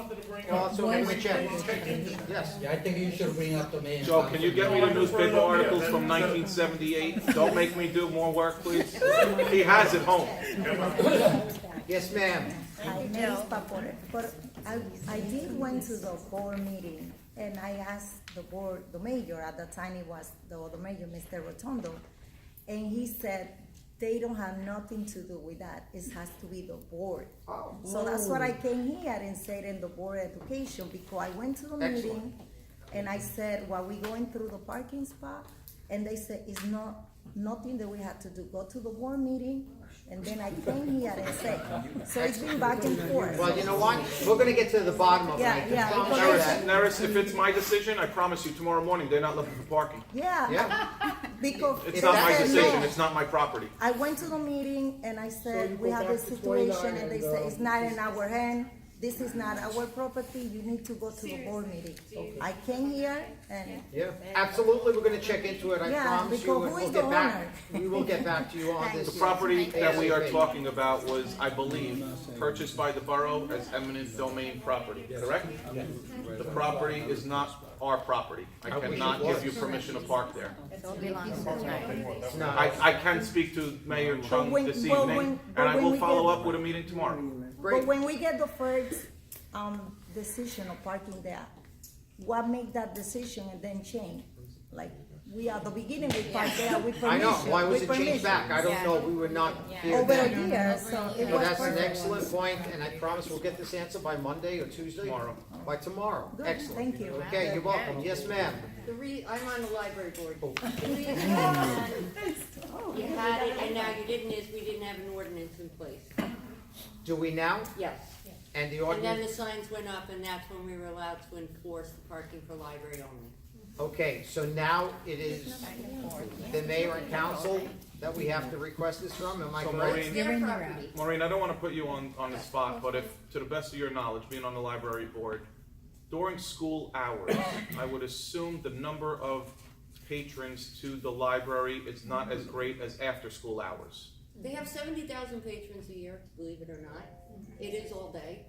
wanted to bring Well, up. so maybe we check. Yes. Yeah, I think you should bring up the main. Joe, can you get me the newspaper articles from 1978? Don't make me do more work, please. He has it home. Yes, ma'am. I noticed Papore, but I did went to the board meeting and I asked the board, the mayor, at the time it was the other mayor, Mr. Rotondo, and he said they don't have nothing to do with that. It has to be the board. Oh. So that's what I came here and said in the board education, because I went to the Excellent. meeting and I said, while we going through the parking spot, and they said, it's nothing that we had to do. Go to the board meeting, and then I came here and said, so it's been back and forth. Well, you know what? We're gonna get to the bottom of it. I Yeah, can yeah, promise because you I that. Neris, if it's my decision, I promise you, tomorrow morning, they're not looking for parking. Yeah, Yeah. because. It's they not my said decision, no. it's not my property. I went to the meeting and I said, we have this situation, and they said, it's not in our hand, this is not our property, you need to go to the board meeting. I came here and, Yeah, absolutely, we're gonna check into it, I Yeah, promise you, because and who we'll is get the back, owner? we will get back to you on Thank this. The property that we are ASAP. talking about was, I believe, purchased by the borough as eminent domain property, correct? The property is not our property. I cannot give you permission to park there. No, I can speak to Mayor Chung when- this but evening, when- and but I when will we follow get- up with a meeting tomorrow. but great. when we get the first, decision of parking there, what make that decision and then change? Like, we are the beginning, we park there with I permission. know, why was with it changed permission. back? I don't know, we were not here Over a then. year, so it So was that's an perfect. excellent point, and I promise we'll get this answer by Monday or Tuesday? Tomorrow. By tomorrow, Good, excellent. thank you. Okay, you're welcome, yes, ma'am. I'm on the library board. Oh. The reason you had it and now you didn't is we didn't have an ordinance in place. Do we now? Yes. And the And then ordinance, the signs went up and that's when we were allowed to enforce the parking for library only. okay, so now it is the mayor and council that we have to request this from, am I So, correct? Maureen, Their property. Maureen, I don't want to put you on the spot, but if, to the best of your knowledge, being on the library board, during school hours, I would assume the number of patrons to the library is not as great as after-school hours. They have 70,000 patrons a year, believe it or not. It is all day.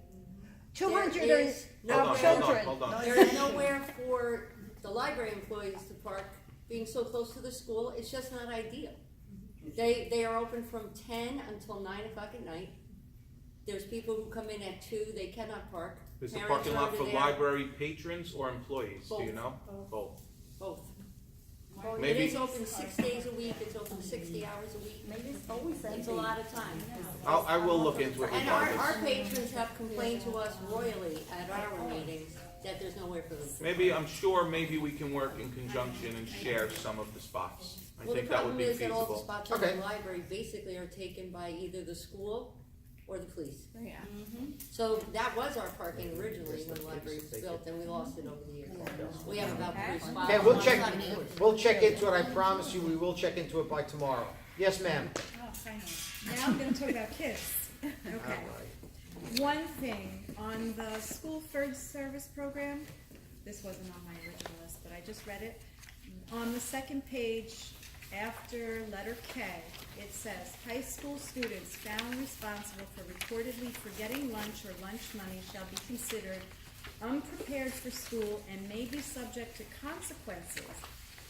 200 There is Hold nowhere- hold on. There is nowhere for the library employees to park, being so close to the school, it's just not ideal. They are open from 10 until 9 o'clock at night. There's people who come in at 2, they cannot park. Is the Parents parking are lot over for there. library patrons or employees, do you Both. know? Both. Both. It Maybe- is open 6 days a week, it's open 60 hours a week. Maybe it's always It's a empty. lot of time. I will look into it And our regardless. patrons have complained to us royally at our meetings that there's nowhere for them to Maybe, I'm sure maybe we can work in conjunction and share some of the spots. I Well, the think that would problem be is that all the feasible. spots in Okay. the library basically are taken by either the school or the police. Yeah. So that was our parking originally when the library was built, and we lost it over the years. We have about 3 spots. Okay, we'll check into it, I promise you, we will check into it by tomorrow. Yes, ma'am. Oh, finally. Now I'm gonna talk about kids. Okay. One thing, on the school first service program, this wasn't on my original list, but I just read it. On the second page, after letter K, it says, high school students found responsible for reportedly forgetting lunch or lunch money shall be considered unprepared for school and may be subject to consequences,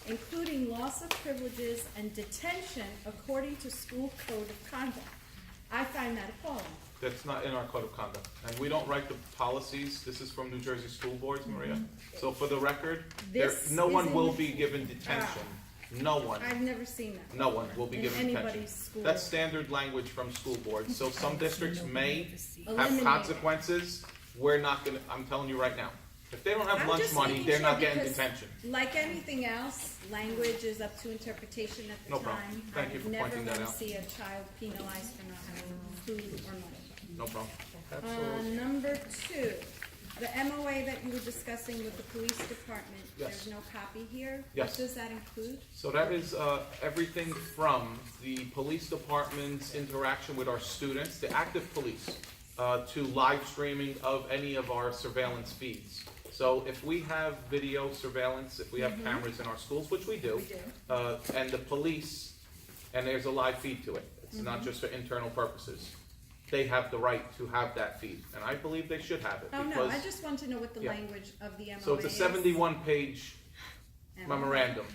including loss of privileges and detention according to school code of conduct. I find that appalling. That's not in our code of conduct, and we don't write the policies, this is from New Jersey school boards, Maria. So for the record, This no one is in will the- be given detention, no one. I've never seen that. No one will be in given detention. anybody's school. That's standard language from school boards, so some districts may have Eliminate it. consequences, we're not gonna, I'm telling you right now. If they don't have I'm lunch just money, making they're sure not getting because, detention. Like anything else, language is up to interpretation at the No problem. time. Thank you for pointing that I would never out. want to see a child penalized for not having food or money. No problem. Absolutely. Number 2, the MOA that you were discussing with the police department, Yes. there's no copy here? Yes. What does that include? So that is everything from the police department's interaction with our students, the active police, to live streaming of any of our surveillance feeds. So if we have video surveillance, if we have cameras in our schools, which we do, and the police, and there's a live feed to it, it's not just for internal purposes. they have the right to have that feed, and I believe they should have it. Oh, no, because- I just want to know what the Yeah. language of the MOA is. So it's a 71-page MOA. memorandum,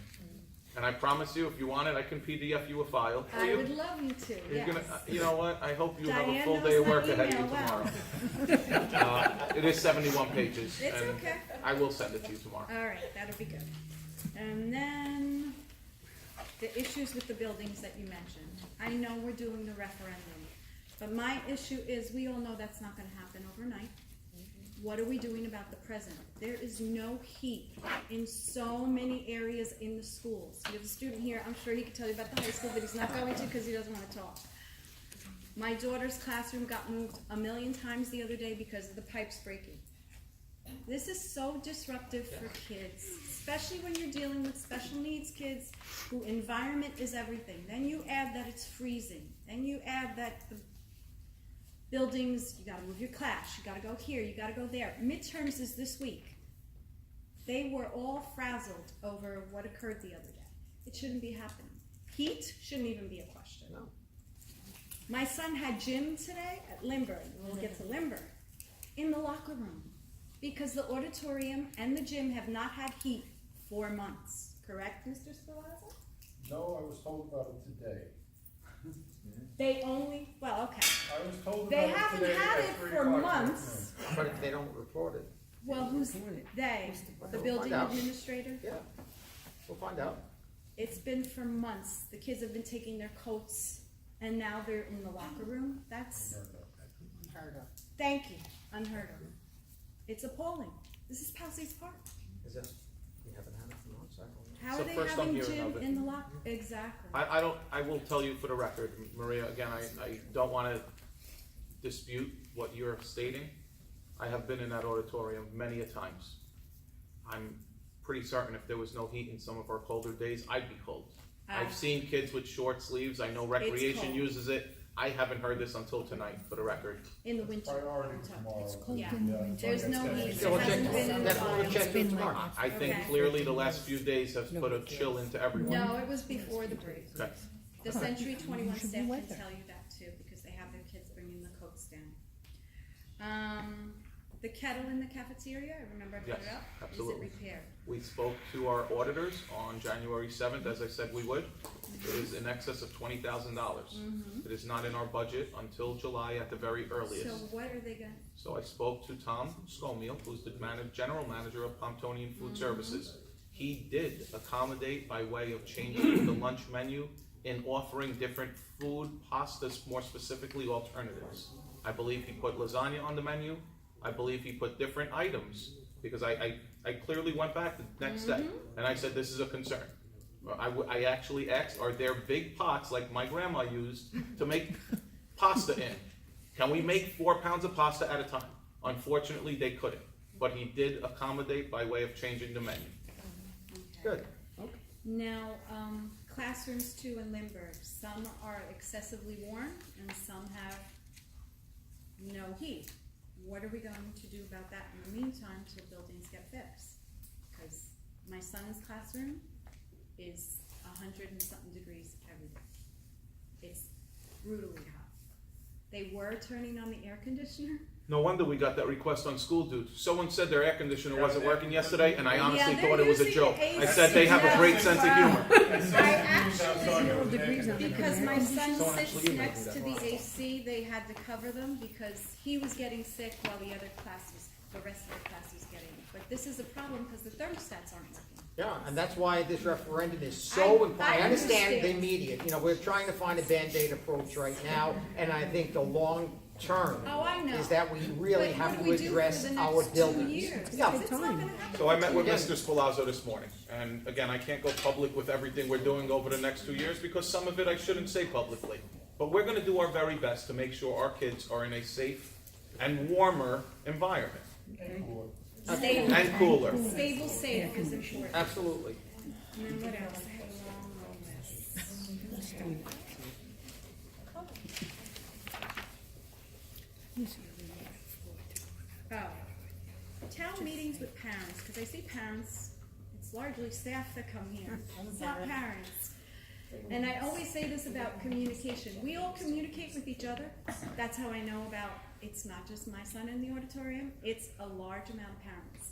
and I promise you, if you want it, I can PDF you a file for I you. would love you to, You're gonna, yes. you know what, I hope you have a Diane full knows day of my work ahead of you email well. tomorrow. It is 71 pages, It's and okay. I will send it to you tomorrow. All right, that'll be good. And then the issues with the buildings that you mentioned. I know we're doing the referendum, but my issue is we all know that's not gonna happen overnight. What are we doing about the present? There is no heat in so many areas in the schools. We have a student here, I'm sure he could tell you about the high school, but he's not going to because he doesn't wanna talk. My daughter's classroom got moved 1,000,000 times the other day because of the pipes breaking. This is so disruptive for kids, especially when you're dealing with special needs kids who environment is everything. Then you add that it's freezing. Then you add that the buildings, you gotta move your class, you gotta go here, you gotta go there. Midterms is this week. They were all frazzled over what occurred the other day. It shouldn't be happening. Heat shouldn't even be a question. No. My son had gym today at Lindbergh, and we'll get to Lindbergh, in the locker room. Because the auditorium and the gym have not had heat for months. Correct, Mr. Spilazzo? No, I was told about it today. They only, well, okay. I was told They about it haven't today had at it 3 for o'clock this months. But if they don't report it, Well, who's they? The We'll building find out. administrator? yeah, we'll find out. It's been for months. The kids have been taking their coats and now they're in the locker room. That's, thank you, unheard of. It's appalling. This is Palisades Park. Is it, we haven't had it for months, I don't know. How So are they first I'm having hearing gym of it. in the locker? Exactly. I will tell you for the record, Maria, again, I don't wanna dispute what you're stating. I have been in that auditorium many a times. I'm pretty certain if there was no heat in some of our colder days, I'd be cold. Ah. I've seen kids with short sleeves, I know recreation cold. uses it. I haven't heard this until tonight, for the record. In the winter. Priority I'm talking. tomorrow. Yeah. Yeah, There's no it's- heat. Yeah, It we'll hasn't check, been in a that's what we'll while. check in tomorrow. I think Okay. clearly the last few days have put a chill into everyone. No, it was before the break. Okay. The Century 21 staff can tell you that too, because they have their kids bringing the coats down. The kettle in the cafeteria, I remember I brought it Yes, up. absolutely. Is it repaired? We spoke to our auditors on January 7th, as I said we would. It is in excess of $20,000. It is not in our budget until July at the very So earliest. what are they gonna, So I spoke to Tom Scomiel, who's the general manager of Pomptonian Food Services. He did accommodate by way of changing the lunch menu in offering different food, pastas, more specifically alternatives. I believe he put lasagna on the menu. I believe he put different items, because I clearly went back the next day, and I said, this is a concern. I actually asked, are there big pots like my grandma used to make pasta in? Can we make 4 pounds of pasta at a time? Unfortunately, they couldn't, but he did accommodate by way of changing the menu. Good. now, classrooms too in Lindbergh, some are excessively warm and some have no heat. What are we going to do about that in the meantime till buildings get fixed? Because my son's classroom is 100 and something degrees every day. It's brutally hot. They were turning on the air conditioner. No wonder we got that request on school duty. Someone said their air conditioner wasn't working yesterday, and I honestly they're thought it was a using joke. AC. I said they have a great sense of humor. I actually, because my son Someone sits actually emailed me next that. to the AC, they had to cover them because he was getting sick while the other class was, the rest of the class was getting it. But this is a problem because the thermostats aren't working. Yeah, and that's why this referendum is so I important. I understand the understand. immediate, you know, we're trying to find a Band-Aid approach right now, and I think the long term Oh, I know. is that we really But have what do to we do for address the our next 2 buildings. years? Yeah, Because it's not gonna happen. So I met with Yeah. Mr. Spalazzo this morning, and again, I can't go public with everything we're doing over the next 2 years, because some of it I shouldn't say publicly. But we're gonna do our very best to make sure our kids are in a safe and warmer environment, Stable, and cooler. stable, safe is important. absolutely. And then what else? I had a long list. Oh, town meetings with parents, because I see parents, it's largely staff that come here, it's not parents. And I always say this about communication. We all communicate with each other. That's how I know about, it's not just my son in the auditorium, it's a large amount of parents.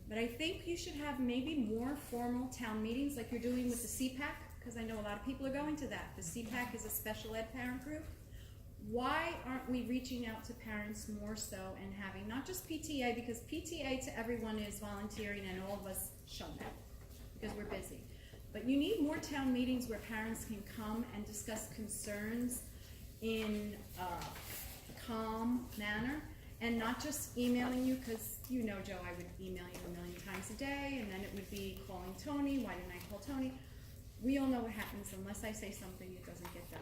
But I think you should have maybe more formal town meetings like you're doing with the CPAC, because I know a lot of people are going to that. The CPAC is a special ed parent group. Why aren't we reaching out to parents more so and having not just PTA, because PTA to everyone is volunteering and all of us shun that because we're busy. But you need more town meetings where parents can come and discuss concerns in a calm manner and not just emailing you, because you know, Joe, I would email you 1,000,000 times a day and then it would be calling Tony. Why didn't I call Tony? We all know what happens unless I say something, it doesn't get done.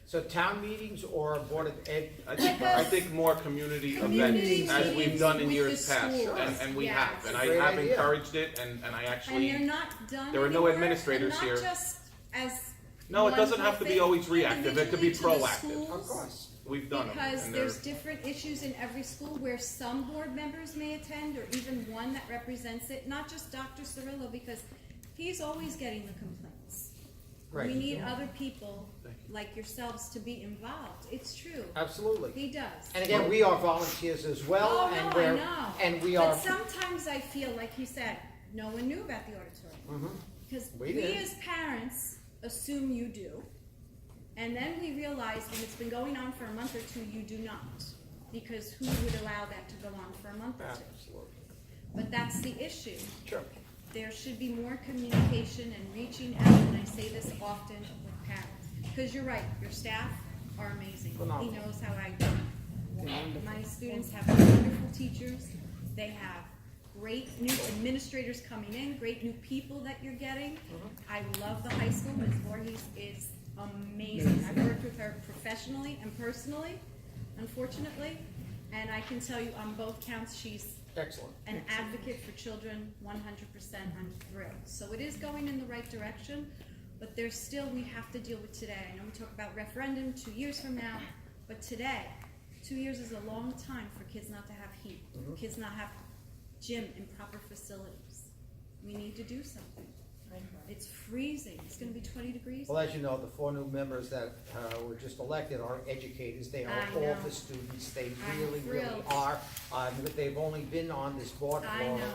So town meetings or Board of Ed? I think more community Community events, as we've done in with years the past, schools. and we Yes. have, and I Great have idea. encouraged it, and I And they're actually, not done there are no anymore, administrators and here. not just as no, it one doesn't have to be thing, always reactive, it could be individually to the proactive. schools, Of course. We've done them, because and they're, there's different issues in every school where some board members may attend, or even one that represents it, not just Dr. Cirillo, because he's always getting the complaints. Right. We need other people Thank like yourselves to be involved. It's true. Absolutely. He does. And again, we are volunteers as well, Oh, and no, I we're, know. and we But are, sometimes I feel, like you said, no one knew about the auditorium. Because We we did. as parents assume you do, and then we realize when it's been going on for a month or two, you do not. Because who would allow that to go on for a month or two? absolutely, But that's the issue. sure. There should be more communication and reaching out, and I say this often with parents. Because you're right, your staff are amazing. He Phenomenal. knows how I do. My students have wonderful teachers. They have great new administrators coming in, great new people that you're getting. I love the high school. Ms. Voorhees is amazing. I've worked with her professionally and personally, unfortunately, and I can tell you on both counts, she's Excellent. an advocate for children, 100%. I'm thrilled. So it is going in the right direction, but there's still, we have to deal with today. I know we talk about referendum 2 years from now, but today, 2 years is a long time for kids not to have heat, kids not have gym and proper facilities. We need to do something. It's freezing. It's going to be 20 degrees. Well, as you know, the 4 new members that were just elected are educators. They are I all know. the students. They I'm really, really thrilled. are. They've only been on this board I for know.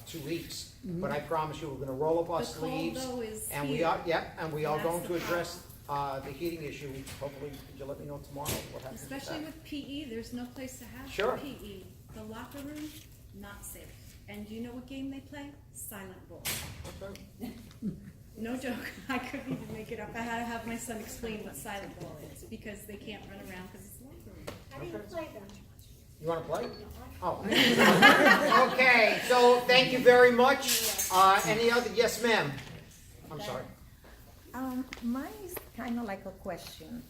2 weeks. But I promise you, we're gonna roll up our The cold, sleeves. though, is And we here. are, yep, and we are That's going the to address the heating issue. Hopefully, could you let me know tomorrow what happens with Especially that? with PE, there's no place to have Sure. PE. The locker room, not safe. And do you know what game they play? Silent ball. Okay. No joke. I couldn't even make it up. I had to have my son explain what silent ball is because they can't run around because it's locker room. How do you play them? You wanna play? Oh. Okay, so thank you very much. Any other, yes, ma'am? I'm sorry. Mine is kind of like a question.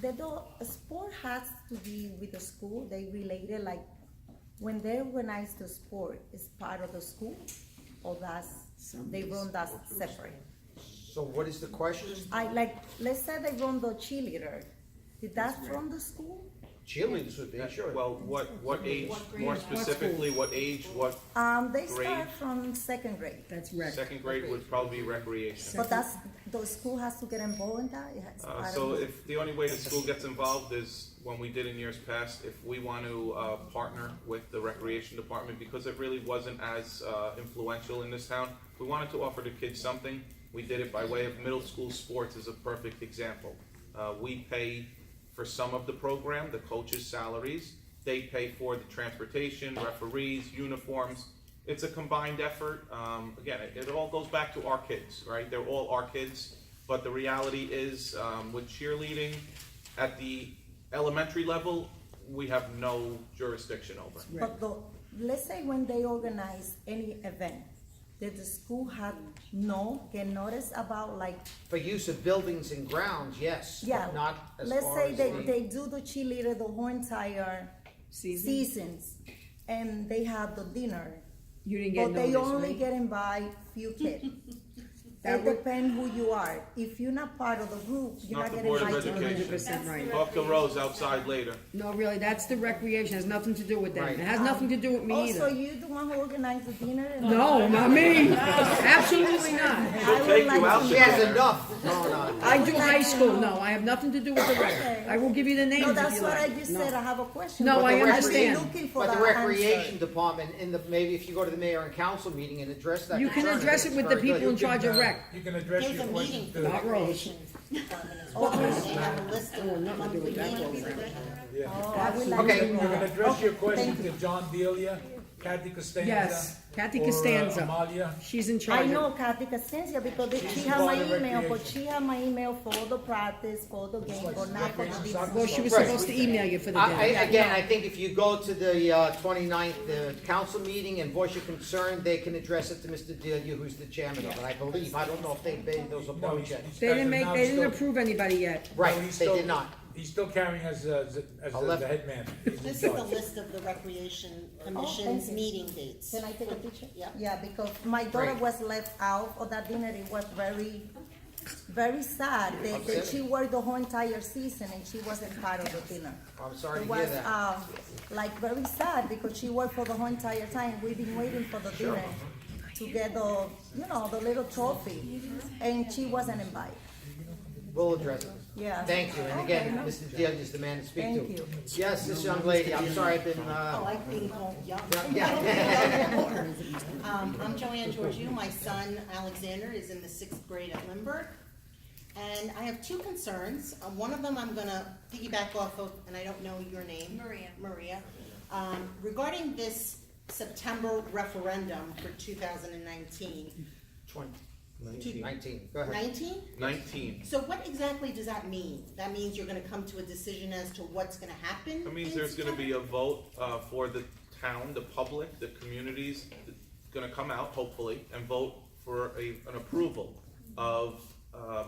The sport has to be with the school. They related, like when they organize the sport, is part of the school, or they run that separate. So what is the question? Let's say they run the cheerleader. Is that from the school? Cheerleaders would be, sure. well, what age, more specifically, what age, what, They Grade? start from second grade. That's rec. second grade would probably be recreation. But the school has to get involved in that? It has- I don't So know. if the only way the school gets involved is when we did in years past, if we want to partner with the recreation department, because it really wasn't as influential in this town, we wanted to offer the kids something. We did it by way of middle school sports is a perfect example. We pay for some of the program, the coaches' salaries. They pay for the transportation, referees, uniforms. It's a combined effort. Again, it all goes back to our kids, right? They're all our kids. But the reality is, with cheerleading, at the elementary level, we have no jurisdiction over. But let's say when they organize any event, did the school get notice about like, For use of buildings and grounds, yes, yeah, but not as let's far say as they do the cheerleader the whole entire seasons, and they have the dinner, You didn't get but they notice, only right? get invite few kids. It depends who you are. If you're not part of the group, you're Not not the getting Board of invited. Education. 100% right. Talk to Rose outside later. No, really, that's the recreation, has nothing to do with them. Right. It has nothing to do with me Also, either. you the one who organized the dinner? and No, not me. Absolutely not. She'll take you out She to has dinner. enough going on. I do high school, no, I have nothing to do with the rec. I will give you the names No, if that's you what I like. just No. said. I have a question. No, But I the rec- understand. I'm looking for But the that recreation answer. department, maybe if you go to the mayor and council meeting and address that You can concern, address it it's with the very good. people in charge of rec. You can address There's your a questions meeting to. for the Not Rose. recreation department as well. They have a list of monthly meetings. Yeah. Oh, I would like Okay. to You know. can address your Okay, questions thank you. to John Delia, Kathy Costanza. Yes, Kathy or, Costanza. Amalia. She's in I charge know of. Kathy Costanza because She's she had my part of email, but recreation. she had my email for the practice, for the game, but not for the business. Well, she was Right. supposed to email you for the I, day. again, I think if you go to the 29th, the council meeting and voice your concern, they can address it to Mr. Delia, who's the chairman of it, I believe. I don't know if they made those No, appointments yet. They didn't approve anybody yet. Right, No, he's they still- did not. He's still carrying as the left- head man. He's in This is the charge. list of the recreation thank commission's you. meeting dates. Can I take a picture? Yep. Yeah, because my daughter Great. was left out of that dinner. It was very, very sad that Upsetting. she worked the whole entire season and she wasn't part of the dinner. I'm sorry It to hear was, that. like very sad because she worked for the whole entire time. We've been waiting for the dinner to get the, the little trophy, and she wasn't invited. We'll address it. Yeah. Thank you, and again, Mr. Delia is the man to speak to. Thank you. Yes, this young lady, I'm sorry I've been, Oh, I being called young. yeah. I'm Joanne Georgiou. My son Alexander is in the 6th grade at Lindbergh. And I have two concerns. One of them I'm gonna piggyback off of, and I don't know your name. Maria. Regarding this September referendum for 2019. 19, go ahead. 19? 19. So what exactly does that mean? That means you're gonna come to a decision as to what's gonna happen? That means in there's gonna be a September? vote for the town, the public, the communities, gonna come out, hopefully, and vote for an approval of,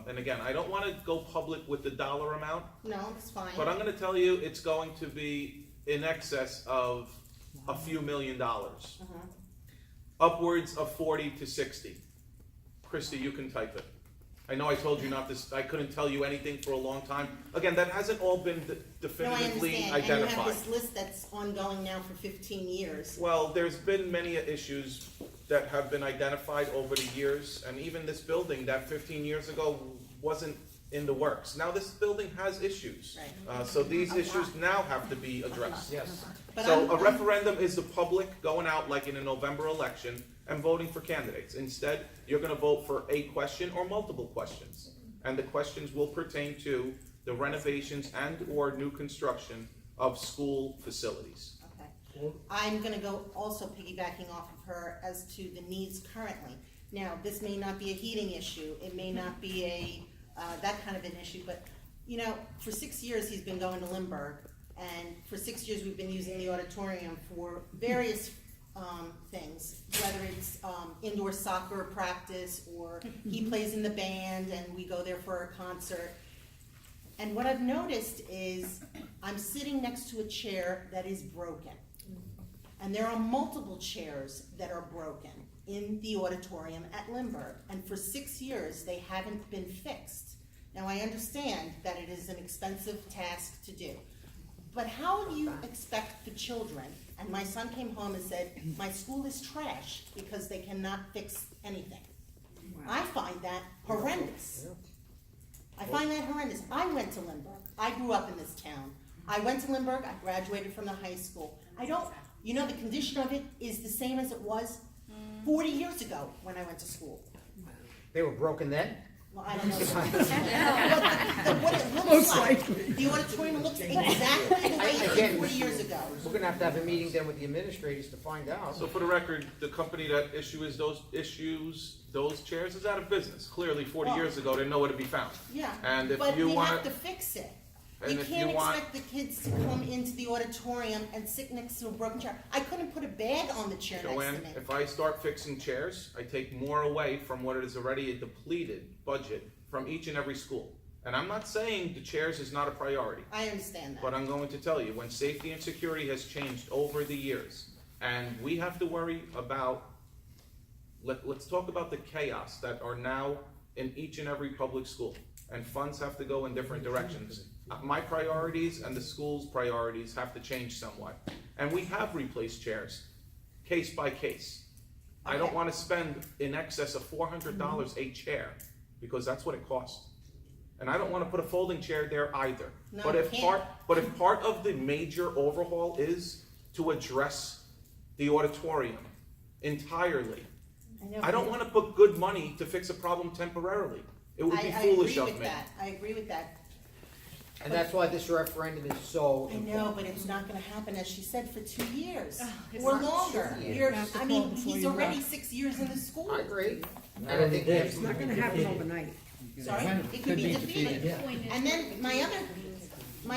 and again, I don't wanna go public with the dollar amount, No, it's fine. but I'm gonna tell you, it's going to be in excess of a few $1 million. Upwards of 40 to 60. Christy, you can type it. I know I told you not to, I couldn't tell you anything for a long time. Again, that hasn't all been No, I definitively understand, and you identified. have this list that's ongoing now for 15 years. Well, there's been many issues that have been identified over the years, and even this building that 15 years ago wasn't in the works. Now this building has issues. Right. So these issues now have to be addressed. Yes. But So I'm- a referendum is the public going out like in a November election and voting for candidates. Instead, you're gonna vote for a question or multiple questions. And the questions will pertain to the renovations and/or new construction of school facilities. Okay. I'm gonna go also piggybacking off of her as to the needs currently. Now, this may not be a heating issue, it may not be that kind of an issue, but, for 6 years, he's been going to Lindbergh, and for 6 years, we've been using the auditorium for various things, whether it's indoor soccer practice, or he plays in the band and we go there for a concert. And what I've noticed is I'm sitting next to a chair that is broken. And there are multiple chairs that are broken in the auditorium at Lindbergh. And for 6 years, they haven't been fixed. Now, I understand that it is an expensive task to do. But how do you expect the children, and my son came home and said, my school is trash because they cannot fix anything. I find that horrendous. I find that horrendous. I went to Lindbergh. I grew up in this town. I went to Lindbergh, I graduated from the high school. The condition of it is the same as it was 40 years ago when I went to school. They were broken then? Well, I don't know. What it looks Most like. likely. The auditorium looks exactly the way it Again, did 40 years ago. We're gonna have to have a meeting then with the administrators to find out. So for the record, the company that issues those chairs is out of business. Clearly, 40 years ago, they know where to be found. Yeah, And if but you we want have to fix it. And You if can't you want- expect the kids to come into the auditorium and sit next to a broken chair. I couldn't put a bag on the chair next Joanne, to me. if I start fixing chairs, I take more away from what is already a depleted budget from each and every school. And I'm not saying the chairs is not a priority, I understand that. but I'm going to tell you, when safety and security has changed over the years, and we have to worry about Let's talk about the chaos that are now in each and every public school, and funds have to go in different directions. My priorities and the school's priorities have to change somewhat, and we have replaced chairs, case by case. I don't Okay. wanna spend in excess of $400 a chair, because that's what it costs. And I don't wanna put a folding chair there either. No, But you if can't. part of the major overhaul is to address the auditorium entirely, know, I don't wanna put good money to fix a problem temporarily. It would be I foolish agree of with me. that, I agree with that. And that's why this referendum is so I important. know, but it's not gonna happen, as she said, for 2 years it's or not longer. true. You're, You have to I call mean, before he's you already vote. 6 years in the school. I agree. And Not I only think this, It's not gonna happen overnight. Sorry, it could be defeated. yeah. And then my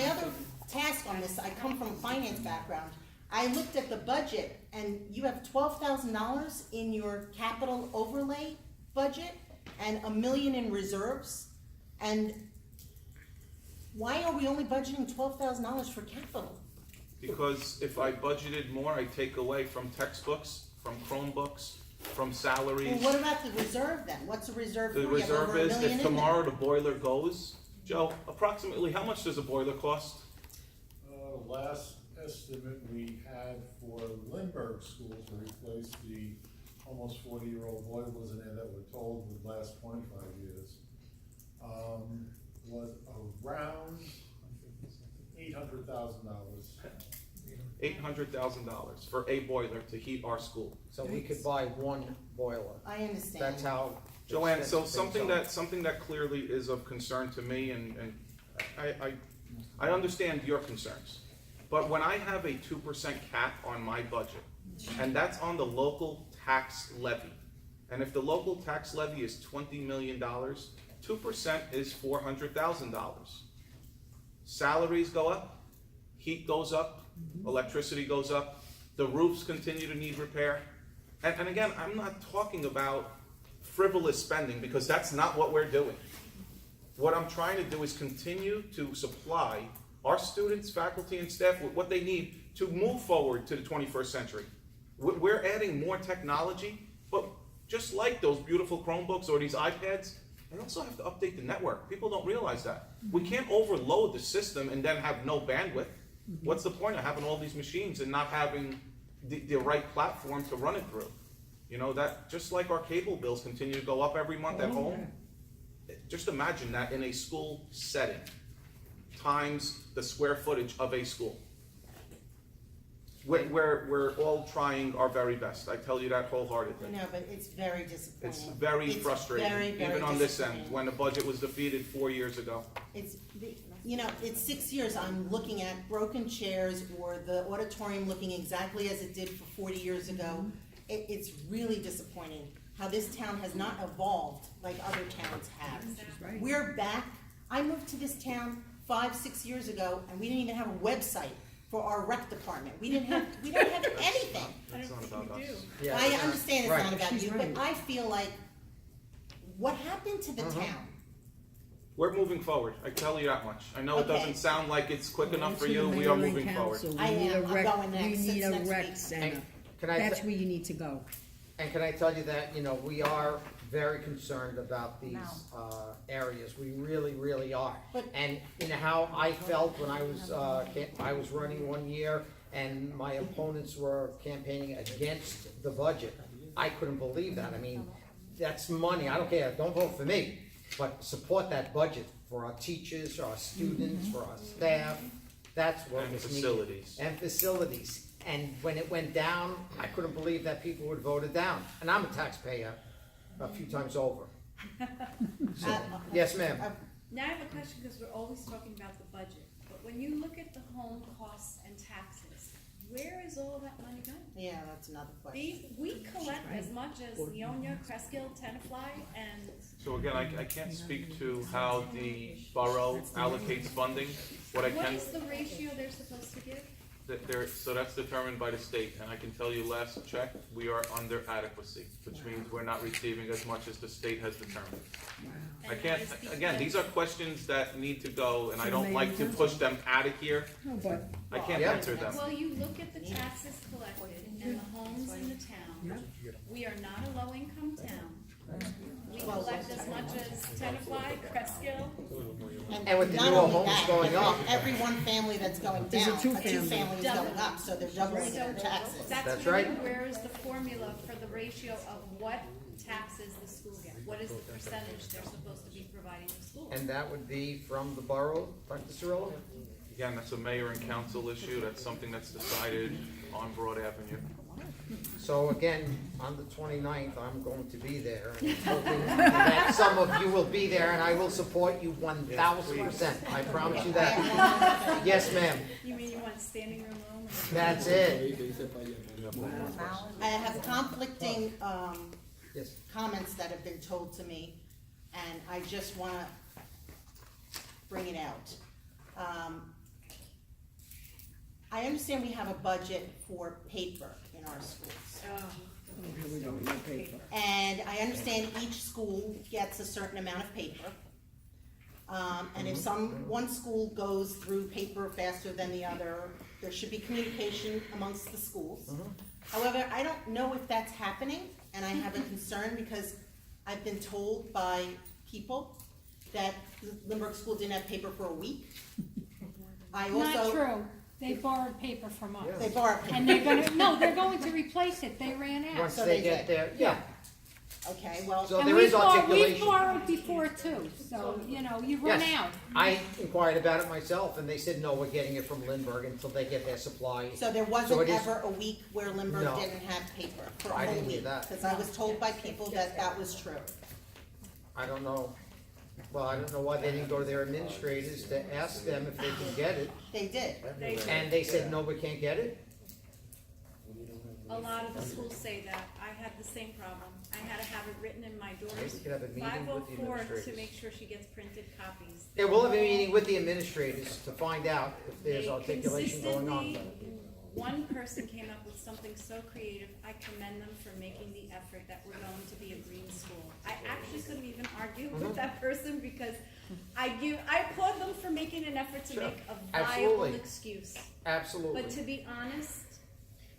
other task on this, I come from a finance background. I looked at the budget, and you have $12,000 in your capital overlay budget and $1 million in reserves. And why are we only budgeting $12,000 for capital? Because if I budgeted more, I take away from textbooks, from Chromebooks, from salaries. Well, what about the reserve then? What's the reserve for? The You have over reserve $1 is, million in if there. tomorrow the boiler goes, Joe, approximately how much does a boiler cost? Last estimate we had for Lindbergh School to replace the almost 40-year-old boilers in there that were told would last 25 years, was around $800,000. $800,000 for a boiler to heat our school. So we could buy one boiler. I understand. That's how. Joanne, so expensive things something that clearly is of concern to me, and I understand your concerns. But when I have a 2% cap on my budget, and that's on the local tax levy, and if the local tax levy is $20 million, 2% is $400,000. Salaries go up, heat goes up, electricity goes up, the roofs continue to need repair. And again, I'm not talking about frivolous spending, because that's not what we're doing. What I'm trying to do is continue to supply our students, faculty, and staff with what they need to move forward to the 21st century. We're adding more technology, but just like those beautiful Chromebooks or these iPads, I also have to update the network. People don't realize that. We can't overload the system and then have no bandwidth. What's the point of having all these machines and not having the right platform to run it through? You know, that just like our cable bills continue to go up every month at home, just imagine that in a school setting, times the square footage of a school. We're all trying our very best, I tell you that wholeheartedly. No, but it's very disappointing. It's very frustrating, very, very even on this end, disappointing. when the budget was defeated 4 years ago. It's, you know, it's 6 years, I'm looking at broken chairs or the auditorium looking exactly as it did for 40 years ago. It's really disappointing how this town has not evolved like other towns have. right. We're back, I moved to this town 5-6 years ago, and we didn't even have a website for our rec department. We didn't have anything. That's not about us. Yeah, I understand it's right. not about She's you, right. but I feel like, what happened to the town? We're moving forward, I tell you that much. I know it Okay. doesn't sound like it's quick enough for To the you, we mayor are and moving forward. council, I we need a am. I'm rec, going next. we need It's a next rec week. center. And can I That's t- where you need to go. And can I tell you that, you know, we are very concerned about these areas. We really, really are. But- And you know how I felt when I was running one year and my opponents were campaigning against the budget. I couldn't believe that. I mean, that's money. I don't care. Don't vote for me, but support that budget for our teachers, our students, for our staff. That's what And was needed. facilities. And facilities. And when it went down, I couldn't believe that people would vote it down. And I'm a taxpayer a few times over. So, yes, ma'am. Now I have a question, because we're always talking about the budget, but when you look at the home costs and taxes, where is all that money going? Yeah, that's another question. We collect as much as Leonia, Cresskill, Tenafly, and So again, I can't speak to how the borough allocates funding. What I what can, is the ratio they're supposed to give? so that's determined by the state, and I can tell you last check, we are under adequacy, which means we're not receiving as much as the state has determined. I can't, again, these are questions that need to go, and I don't like to push them out of here. No, but I can't Yeah. answer them. Well, you look at the taxes collected and the homes in the town. We are not a low-income town. We collect as much as Tenafly, Cresskill. And with the not newer only homes that, going up. every one family that's going There's a down, a two-family. two-family is going up, so they're doubling their taxes. That's really right. where is the formula for the ratio of what taxes the school get? What is the percentage they're supposed to be providing the school? And that would be from the borough, Dr. Cirillo? Again, that's a mayor and council issue, that's something that's decided on Broad Avenue. So again, on the 29th, I'm going to be there, and hoping that some of you will be there, and I will support you 1,000%. I promise you that. Yes, ma'am. You mean you want standing room only? That's it. I have conflicting, Yes. comments that have been told to me, and I just wanna bring it out. I understand we have a budget for paper in our schools. We don't need paper. And I understand each school gets a certain amount of paper. And if one school goes through paper faster than the other, there should be communication amongst the schools. However, I don't know if that's happening, and I have a concern because I've been told by people that Lindbergh School didn't have paper for a week. I Not also, true. They borrowed paper from us. they borrowed paper. And they're gonna, no, they're going to replace it. They ran out. Once So they they get did. there, yeah. Okay, well, So And there we is We've articulation. borrowed before too, so, you know, you run Yes. out. I inquired about it myself, and they said, no, we're getting it from Lindbergh until they get their supply. so there So wasn't it is- ever a week where Lindbergh No. didn't have paper for a I whole didn't hear week? that. Because I was told by people that that was true. I don't know. Well, I don't know why they didn't go to their administrators to ask them if they can get it, They did. and they said, no, we can't get it? A lot of the schools say that. I had the same problem. I had to have it written in my doors. Maybe we could have a meeting with the 504 to administrators. make sure she gets printed copies. Yeah, we'll have a meeting with the administrators to find out if there's They articulation going on. consistently- One person came up with something so creative. I commend them for making the effort that we're going to be a green school. I actually couldn't even argue Mm-hmm. with that person because I applaud them for making an effort to Sure. make a viable Absolutely. excuse. Absolutely. But to be honest,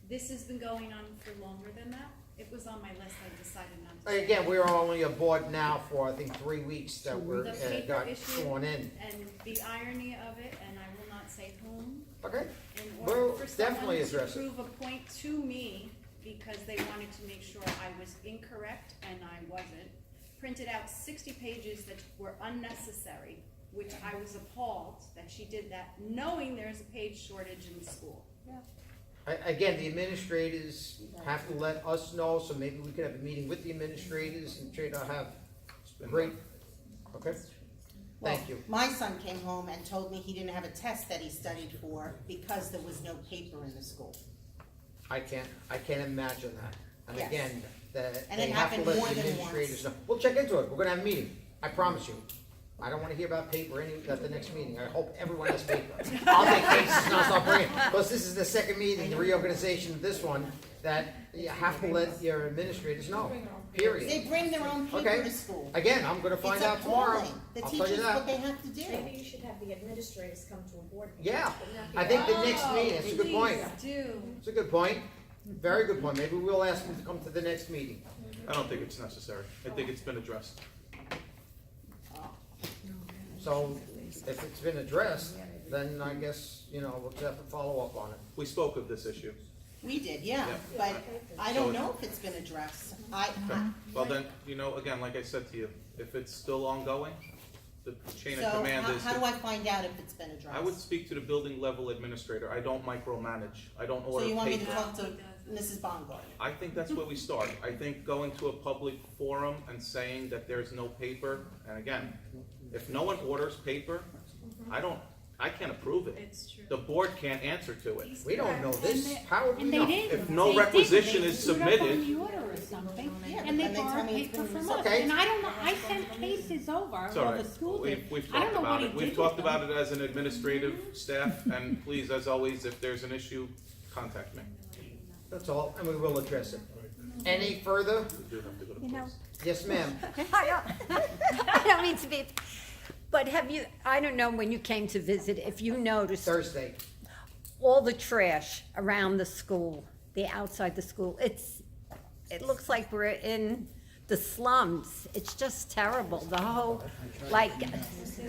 this has been going on for longer than that. It was on my list, I decided not to. Again, we're only aboard now for, I think, 3 weeks that we're, The paper got issue sworn in. and the irony of it, and I will not say whom, Okay, in We'll order for someone definitely to address it. prove a point to me, because they wanted to make sure I was incorrect, and I wasn't, printed out 60 pages that were unnecessary, which I was appalled that she did that, knowing there's a page shortage in the school. Again, the administrators have to let us know, so maybe we could have a meeting with the administrators and try to have great, okay? Thank you. My son came home and told me he didn't have a test that he studied for because there was no paper in the school. I can't imagine that. And Yes. again, that And they it have to happened let more the than administrators know. once. We'll check into it, we're gonna have a meeting, I promise you. I don't wanna hear about paper at the next meeting, I hope everyone has paper. I'll take cases and I'll start bringing, because this is the second meeting, the reorganization of this one, that you have to let your administrators know, period. They bring their own paper Okay. to school. Again, I'm gonna find It's out tomorrow, appalling. The I'll tell you teachers, what that. they have to do. Maybe you should have the administrators come to a board meeting. Yeah, but not the I think the other. next meeting, it's a good point, Please do. it's a good point, very good point, maybe we'll ask them to come to the next meeting. I don't think it's necessary. I think it's been addressed. So, if it's been addressed, then I guess, we'll just have to follow up on it. We spoke of this issue. We did, yeah, Yeah. but I don't know if it's been addressed. Well then, again, like I said to you, if it's still ongoing, the chain of So command is. how do I find out if it's been addressed? I would speak to the building level administrator. I don't micromanage. I don't So order you want me to paper. talk to Mrs. Bongard? I think that's where we start. I think going to a public forum and saying that there's no paper, and again, if no one orders paper, I can't approve it. It's true. The board can't answer to it. We don't know this, And how would we And they know? didn't. If no They requisition didn't. is They screwed up on submitted- the order or something, Yeah, and they but then they tell borrowed me it's paper been from resolved. us. Okay. And I don't know, I sent cases over, It's all or right. the school did. We've I don't talked know about what he it. did We've with talked them. about it as an administrative staff, and please, as always, if there's an issue, contact me. That's all, and we will address it. Any further? We do have to go to You know, close. Yes, ma'am. I don't mean to be, but have you, I don't know when you came to visit, if you noticed Thursday. all the trash around the school. the outside the school. It looks like we're in the slums. It's just terrible. The whole, like,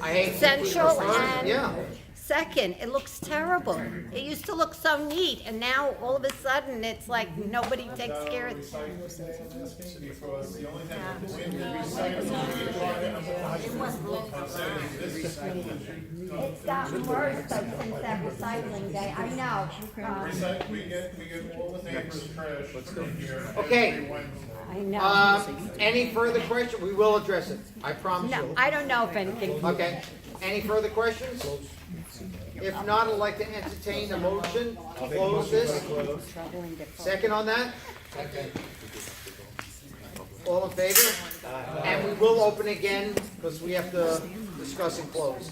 I hate Central and, yeah. and Second, it looks terrible. It used to look so neat, and now all of a sudden, it's like nobody takes care of it. Recycling day, I'm asking, because the only thing I'm doing is recycling. It's gotten worse though since that recycling day. I know. We get all the neighbors' trash in here Okay. every Wednesday. I know. Any further questions? We will address it, I promise No, you. I don't know if anything. Okay, any further questions? If not, I'd like to entertain a motion to close this. Second on that? All in favor? And we will open again, because we have to discuss and close.